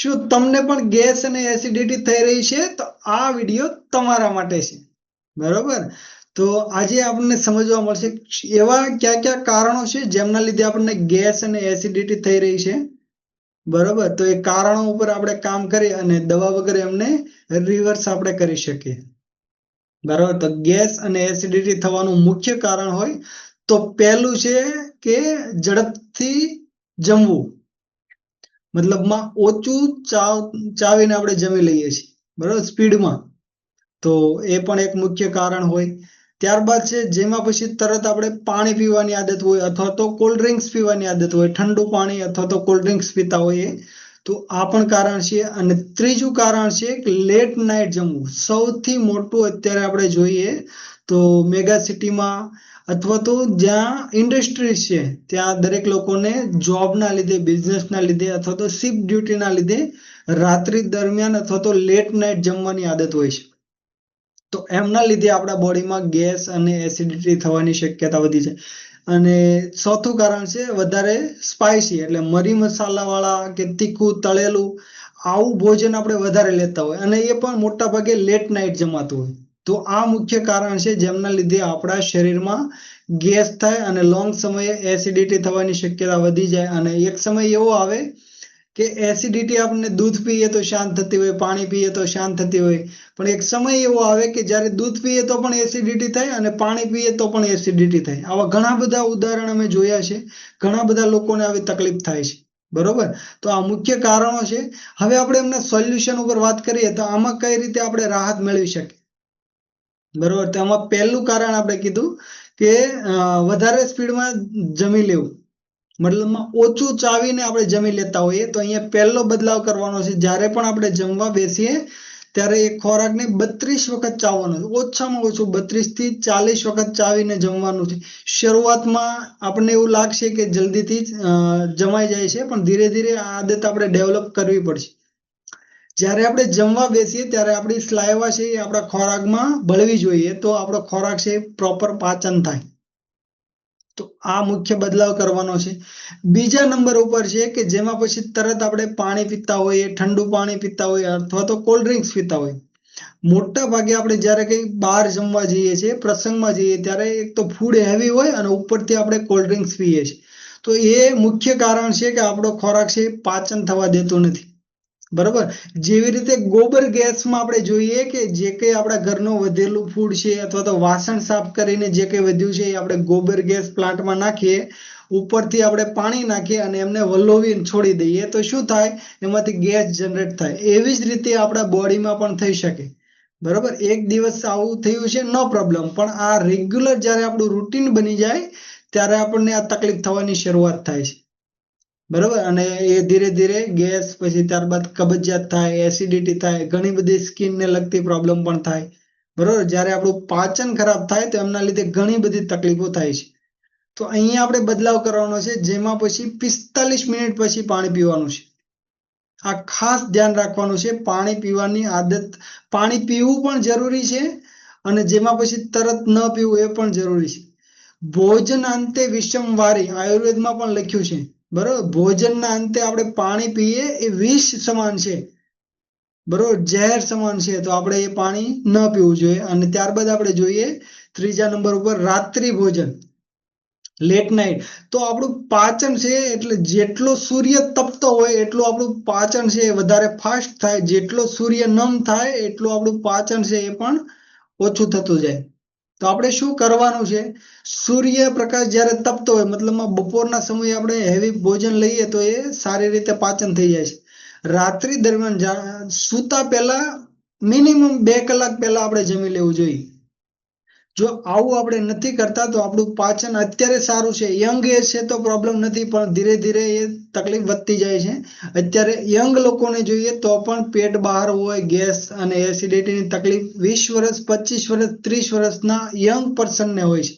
શું તમને પણ ગેસ અને એસિડિટી થઈ રહી છે? તો આ વિડીયો તમારા માટે છે, બરોબર? તો આજે આપણને સમજવા મળશે એવા કયા કયા કારણો છે જેમના લીધે આપણને ગેસ અને એસિડિટી થઈ રહી છે, બરોબર? તો એ કારણો ઉપર આપણે કામ કરી અને દવા વગર એમને રિવર્સ આપણે કરી શકીએ, બરોબર? તો ગેસ અને એસિડિટી થવાનું મુખ્ય કારણ હોય તો પહેલું છે કે ઝડપથી જમવું, મતલબમાં ઓછું ચાવીને આપણે જમી લઈએ છીએ, બરોબર, સ્પીડમાં. તો એ પણ એક મુખ્ય કારણ હોય. ત્યારબાદ છે જેમાં પછી તરત આપણે પાણી પીવાની આદત હોય અથવા તો કોલ્ડ ડ્રિંક્સ પીવાની આદત હોય, ઠંડુ પાણી અથવા તો કોલ્ડ ડ્રિંક્સ પીતા હોઈએ, તો આ પણ કારણ છે. અને ત્રીજું કારણ છે કે લેટ નાઇટ જમવું. સૌથી મોટું અત્યારે આપણે જોઈએ તો મેગા સિટીમાં અથવા તો જ્યાં ઇન્ડસ્ટ્રીઝ છે ત્યાં દરેક લોકોને જોબના લીધે, બિઝનેસના લીધે અથવા તો શિફ્ટ ડ્યુટીના લીધે રાત્રિ દરમિયાન અથવા તો લેટ નાઇટ જમવાની આદત હોય છે. તો એમના લીધે આપણા બોડીમાં ગેસ અને એસિડિટી થવાની શક્યતા વધી છે. અને ચોથું કારણ છે વધારે સ્પાઇસી, એટલે મરી મસાલા વાળા કે તીખું તળેલું આવું ભોજન આપણે વધારે લેતા હોય અને એ પણ મોટા ભાગે લેટ નાઇટ જમાતું હોય. તો આ મુખ્ય કારણ છે જેમના લીધે આપણા શરીરમાં ગેસ થાય અને લોંગ સમયે એસિડિટી થવાની શક્યતા વધી જાય. અને એક સમય એવો આવે કે એસિડિટી આપણને દૂધ પીએ તો શાંત થતી હોય, પાણી પીએ તો શાંત થતી હોય, પણ એક સમય એવો આવે કે જ્યારે દૂધ પીએ તો પણ એસિડિટી થાય અને પાણી પીએ તો પણ એસિડિટી થાય. આવા ઘણા બધા ઉદાહરણ અમે જોયા છે. ઘણા બધા લોકોને આવી તકલીફ થાય છે, બરોબર? તો આ મુખ્ય કારણો છે. હવે આપણે એમના સોલ્યુશન ઉપર વાત કરીએ તો આમાં કઈ રીતે આપણે રાહત મેળવી શકીએ, બરોબર? તો આમાં પહેલું કારણ આપણે કીધું કે વધારે સ્પીડમાં જમી લેવું, મતલબમાં ઓછું ચાવીને આપણે જમી લેતા હોઈએ. તો અહીંયા પહેલો બદલાવ કરવાનો છે. જ્યારે પણ આપણે જમવા બેસીએ ત્યારે એ ખોરાકને 32 વખત ચાવવાનો છે, ઓછામાં ઓછું 32 થી 40 વખત ચાવીને જમવાનું છે. શરૂઆતમાં આપણને એવું લાગશે કે જલ્દીથી જમાઈ જાય છે, પણ ધીરે ધીરે આ આદત આપણે ડેવલપ કરવી પડશે. જ્યારે આપણે જમવા બેસીએ ત્યારે આપણી સ્લાઇવા છે એ આપણા ખોરાકમાં ભળવી જોઈએ, તો આપણો ખોરાક છે પ્રોપર પાચન થાય. તો આ મુખ્ય બદલાવ કરવાનો છે. બીજા નંબર ઉપર છે કે જેમાં પછી તરત આપણે પાણી પીતા હોઈએ, ઠંડુ પાણી પીતા હોઈએ અથવા તો કોલ્ડ ડ્રિંક્સ પીતા હોય. મોટા ભાગે આપણે જ્યારે કઈ બહાર જમવા જઈએ છીએ, પ્રસંગમાં જઈએ, ત્યારે એક તો ફૂડ હેવી હોય અને ઉપરથી આપણે કોલ્ડ ડ્રિંક્સ પીએ છીએ. તો એ મુખ્ય કારણ છે કે આપણો ખોરાક છે પાચન થવા દેતો નથી, બરોબર? જેવી રીતે ગોબર ગેસમાં આપણે જોઈએ કે જે કંઈ આપણા ઘરનું વધેલું ફૂડ છે અથવા તો વાસણ સાફ કરીને જે કંઈ વધ્યું છે એ આપણે ગોબર ગેસ પ્લાન્ટમાં નાખીએ, ઉપરથી આપણે પાણી નાખીએ અને એમને વલ્લોવીને છોડી દઈએ, તો શું થાય? એમાંથી ગેસ જનરેટ થાય. એવી જ રીતે આપણા બોડીમાં પણ થઈ શકે, બરોબર? એક દિવસ આવું થયું છે, નો પ્રોબ્લેમ, પણ આ રેગ્યુલર જ્યારે આપણું રૂટીન બની જાય ત્યારે આપણને આ તકલીફ થવાની શરૂઆત થાય છે, બરોબર? અને એ ધીરે ધીરે ગેસ, પછી ત્યારબાદ કબજિયાત થાય, એસિડિટી થાય, ઘણી બધી સ્કિનને લગતી પ્રોબ્લેમ પણ થાય, બરોબર? જ્યારે આપણું પાચન ખરાબ થાય તો એમના લીધે ઘણી બધી તકલીફો થાય છે. તો અહીંયા આપણે બદલાવ કરવાનો છે, જેમાં પછી 45 મિનિટ પછી પાણી પીવાનું છે. આ ખાસ ધ્યાન રાખવાનું છે. પાણી પીવાની આદત, પાણી પીવું પણ જરૂરી છે અને જેમાં પછી તરત ન પીવું એ પણ જરૂરી છે. ભોજન અંતે વિષમ વારી આયુર્વેદમાં પણ લખ્યું છે, બરોબર? ભોજનના અંતે આપણે પાણી પીએ એ વિષ સમાન છે, બરોબર? ઝેર સમાન છે. તો આપણે એ પાણી ન પીવું જોઈએ. અને ત્યારબાદ આપણે જોઈએ ત્રીજા નંબર ઉપર રાત્રિ ભોજન, લેટ નાઇટ. તો આપણું પાચન છે, એટલે જેટલો સૂર્ય તપતો હોય એટલું આપણું પાચન છે એ વધારે ફાસ્ટ થાય. જેટલો સૂર્ય નમ થાય એટલું આપણું પાચન છે એ પણ ઓછું થતું જાય. તો આપણે શું કરવાનું છે? સૂર્યપ્રકાશ જ્યારે તપતો હોય, મતલબમાં બપોરના સમયે આપણે હેવી ભોજન લઈએ તો એ સારી રીતે પાચન થઈ જાય છે. રાત્રિ દરમિયાન સૂતા પહેલા મિનિમમ 2 કલાક પહેલા આપણે જમી લેવું જોઈએ. જો આવું આપણે નથી કરતા તો આપણું પાચન અત્યારે સારું છે, યંગ એજ છે તો પ્રોબ્લેમ નથી, પણ ધીરે ધીરે એ તકલીફ વધતી જાય છે. અત્યારે યંગ લોકોને જોઈએ તો પણ પેટ બહાર હોય, ગેસ અને એસિડિટીની તકલીફ 20 વર્ષ, 25 વર્ષ, 30 વર્ષના યંગ પર્સનને હોય છે.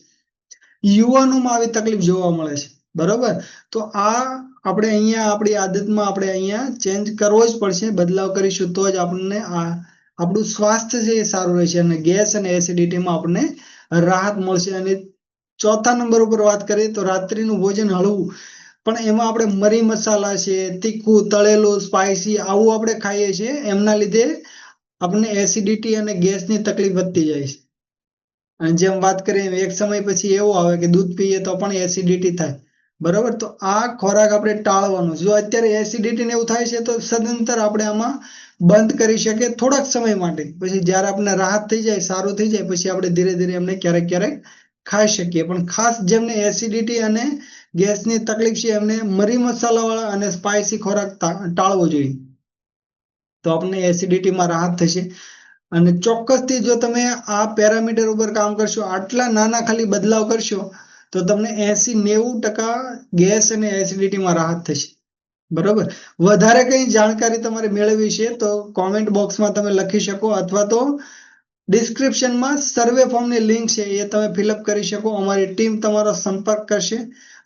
યુવાનોમાં આવી તકલીફ જોવા મળે છે, બરોબર? તો આ આપણે અહીંયા આપણી આદતમાં આપણે અહીંયા ચેન્જ કરવો જ પડશે. બદલાવ કરીશું તો જ આપણને આપણું સ્વાસ્થ્ય છે એ સારું રહેશે અને ગેસ અને એસિડિટીમાં આપણને રાહત મળશે. અને ચોથા નંબર ઉપર વાત કરીએ તો રાત્રિનું ભોજન હળવું. પણ એમાં આપણે મરી મસાલા છે, તીખું, તળેલું, સ્પાઇસી આવું આપણે ખાઈએ છીએ, એમના લીધે આપણને એસિડિટી અને ગેસની તકલીફ વધતી જાય છે. અને જેમ વાત કરીએ એક સમય પછી એવો આવે કે દૂધ પીએ તો પણ એસિડિટી થાય, બરોબર. તો આ ખોરાક આપણે ટાળવાનો. જો અત્યારે એસિડિટી ને એવું થાય છે તો સદંતર આપણે આમાં બંધ કરી શકીએ થોડાક સમય માટે. પછી જ્યારે આપણને રાહત થઈ જાય, સારું થઈ જાય, પછી આપણે ધીરે ધીરે એમને ક્યારેક ક્યારેક ખાઈ શકીએ. પણ ખાસ જેમને એસિડિટી અને ગેસની તકલીફ છે એમને મરી મસાલાવાળા અને સ્પાઇસી ખોરાક ટાળવો જોઈએ, તો આપણને એસિડિટીમાં રાહત થશે. અને ચોક્કસથી જો તમે આ પેરામીટર ઉપર કામ કરશો, આટલા નાના ખાલી બદલાવ કરશો, તો તમને 80-90% ગેસ અને એસિડિટીમાં રાહત થશે, બરોબર. વધારે કઈ જાણકારી તમારે મેળવવી છે તો કોમેન્ટ બોક્સમાં તમે લખી શકો, અથવા તો ડિસ્ક્રિપ્શનમાં સર્વે ફોર્મની લિંક છે, એ તમે ફિલઅપ કરી શકો. અમારી ટીમ તમારો સંપર્ક કરશે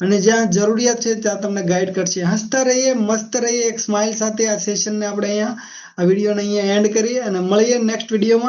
અને જ્યાં જરૂરિયાત છે ત્યાં તમને ગાઈડ કરશે. હસતા રહીએ, મસ્ત રહીએ, એક સ્માઇલ સાથે આ સેશનને આપણે અહીંયા આ વિડીયોને અહીંયા એન્ડ કરીએ અને મળીએ નેક્સ્ટ વિડીયોમાં.